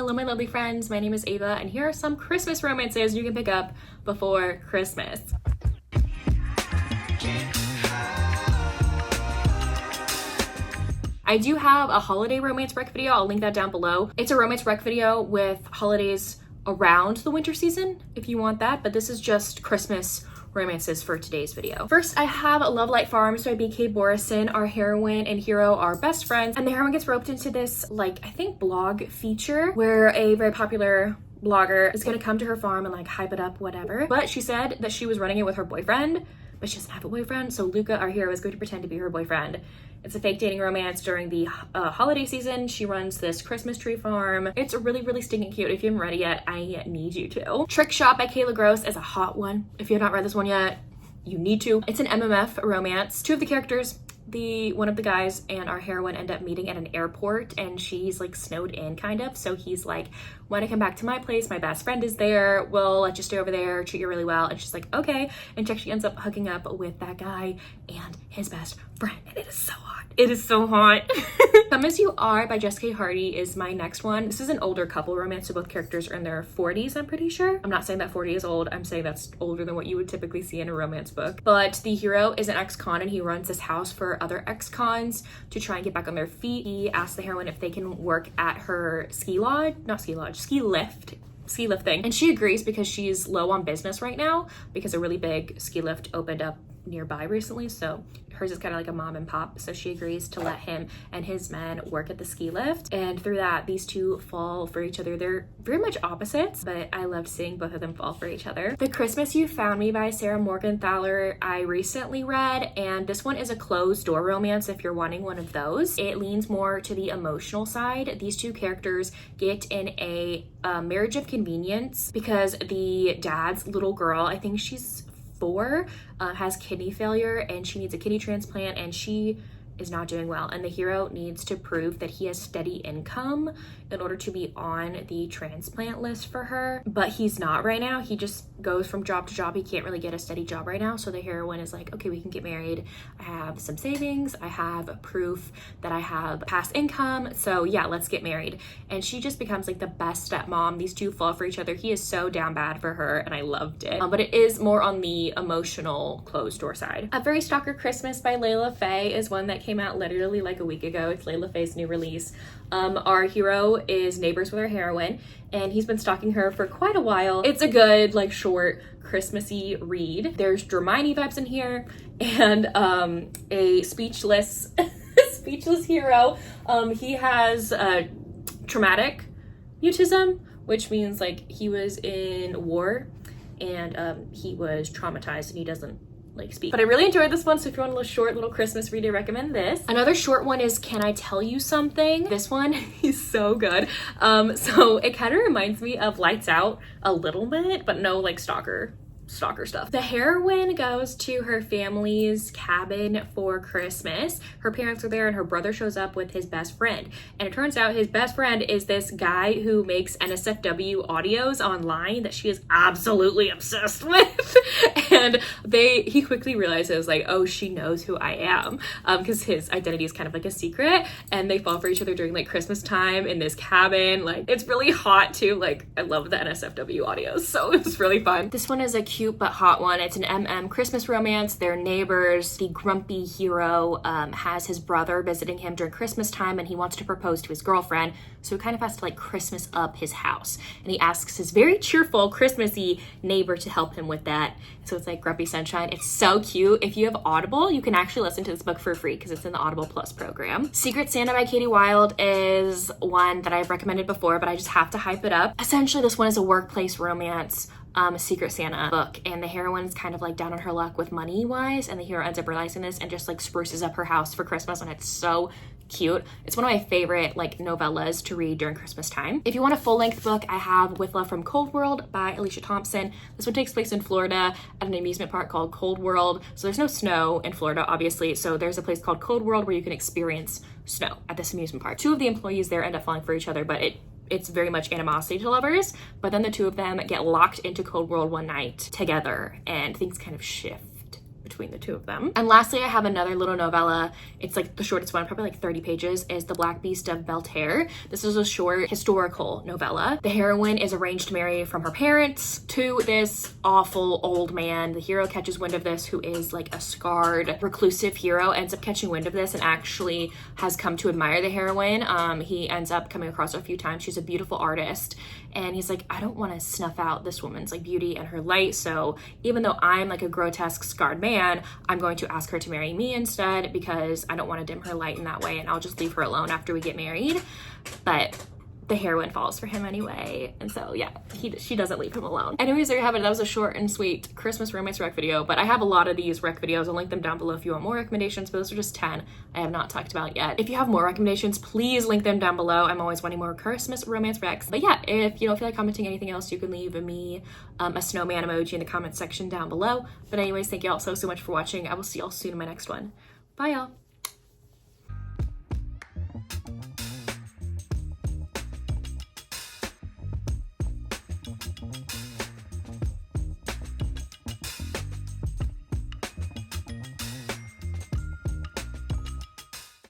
Hello my lovely friends, my name is Ava and here are some Christmas romances you can pick up before Christmas. I do have a holiday romance rec video, I'll link that down below. It's a romance rec video with holidays around the winter season if you want that, but this is just Christmas romances for today's video. First, I have Love Light Farms by BK Borison. Our heroine and hero are best friends, and the heroine gets roped into this, like, I think blog feature where a very popular blogger is gonna come to her farm and like hype it up, whatever. But she said that she was running it with her boyfriend, but she doesn't have a boyfriend, so Luca, our hero, is going to pretend to be her boyfriend. It's a fake dating romance during the holiday season. She runs this Christmas tree farm. It's really stinking cute. If you haven't read it yet, I need you to. Trick Shot by Kayla Gross is a hot one. If you have not read this one yet, you need to. It's an MMF romance. Two of the characters, one of the guys and our heroine, end up meeting at an airport, and she's like snowed in kind of. So he's like, when I come back to my place, my best friend is there. We'll let you stay over there, treat you really well. And she's like, okay. And she ends up hooking up with that guy and his best friend. And it is so hot. It is so hot. Come As You Are by Jessica Hardy is my next one. This is an older couple romance, so both characters are in their 40s, I'm pretty sure. I'm not saying that 40 is old. I'm saying that's older than what you would typically see in a romance book. But the hero is an ex-con and he runs this house for other ex-cons to try and get back on their feet. He asks the heroine if they can work at her ski lift thing. And she agrees because she's low on business right now because a really big ski lift opened up nearby recently, so hers is kind of like a mom and pop, so she agrees to let him and his men work at the ski lift. And through that, these two fall for each other. They're very much opposites, but I loved seeing both of them fall for each other. The Christmas You Found Me by Sarah Morgenthaler I recently read, and this one is a closed door romance if you're wanting one of those. It leans more to the emotional side. These two characters get in a marriage of convenience because the dad's little girl, I think she's 4, has kidney failure and she needs a kidney transplant, and she is not doing well, and the hero needs to prove that he has steady income in order to be on the transplant list for her, but he's not right now. He just goes from job to job. He can't really get a steady job right now, so the heroine is like, okay, we can get married. I have some savings, I have proof that I have past income, so yeah, let's get married. And she just becomes like the best stepmom. These two fall for each other. He is so down bad for her and I loved it, but it is more on the emotional closed door side. A Very Stalker Christmas by Layla Faye is one that came out literally like a week ago. It's Layla Faye's new release. Our hero is neighbors with our heroine and he's been stalking her for quite a while. It's a good, like, short Christmassy read. There's Dramini vibes in here and a speechless hero. He has traumatic mutism, which means like he was in war and he was traumatized and he doesn't like speak. But I really enjoyed this one, so if you want a little short little Christmas read, I recommend this. Another short one is Can I Tell You Something? This one is so good. So it kind of reminds me of Lights Out a little bit, but no like stalker stuff. The heroine goes to her family's cabin for Christmas. Her parents are there and her brother shows up with his best friend. And it turns out his best friend is this guy who makes NSFW audios online that she is absolutely obsessed with. And he quickly realizes like, oh, she knows who I am, because his identity is kind of like a secret, and they fall for each other during like Christmas time in this cabin. Like, it's really hot too. Like, I love the NSFW audios, so it was really fun. This one is a cute but hot one. It's an MM Christmas romance. They're neighbors. The grumpy hero has his brother visiting him during Christmas time and he wants to propose to his girlfriend, so he kind of has to like Christmas up his house, and he asks his very cheerful Christmassy neighbor to help him with that. So it's like Grumpy Sunshine. It's so cute. If you have Audible, you can actually listen to this book for free because it's in the Audible Plus program. Secret Santa by Katie Wilde is one that I've recommended before, but I just have to hype it up. Essentially, this one is a workplace romance, a Secret Santa book, and the heroine is kind of like down on her luck with money wise, and the hero ends up realizing this and just like spruces up her house for Christmas, and it's so cute. It's one of my favorite like novellas to read during Christmas time. If you want a full-length book, I have With Love from Cold World by Alicia Thompson. This one takes place in Florida at an amusement park called Cold World. So there's no snow in Florida, obviously, so there's a place called Cold World where you can experience snow at this amusement park. Two of the employees there end up falling for each other, but it's very much animosity to lovers, but then the two of them get locked into Cold World one night together and things kind of shift between the two of them. And lastly, I have another little novella. It's like the shortest one, probably like 30 pages, is The Black Beast of Belterre. This is a short historical novella. The heroine is arranged to marry from her parents to this awful old man. The hero catches wind of this, who is like a scarred, reclusive hero, ends up catching wind of this and actually has come to admire the heroine. He ends up coming across her a few times. She's a beautiful artist, and he's like, I don't want to snuff out this woman's like beauty and her light, so even though I'm like a grotesque scarred man, I'm going to ask her to marry me instead, because I don't want to dim her light in that way, and I'll just leave her alone after we get married. But the heroine falls for him anyway, and so yeah, she doesn't leave him alone. Anyways, there you have it. That was a short and sweet Christmas romance rec video, but I have a lot of these rec videos. I'll link them down below if you want more recommendations, but those are just 10 I have not talked about yet. If you have more recommendations, please link them down below. I'm always wanting more Christmas romance recs. But yeah, if you don't feel like commenting anything else, you can leave me a snowman emoji in the comment section down below. But anyways, thank you all so much for watching. I will see y'all soon in my next one. Bye y'all.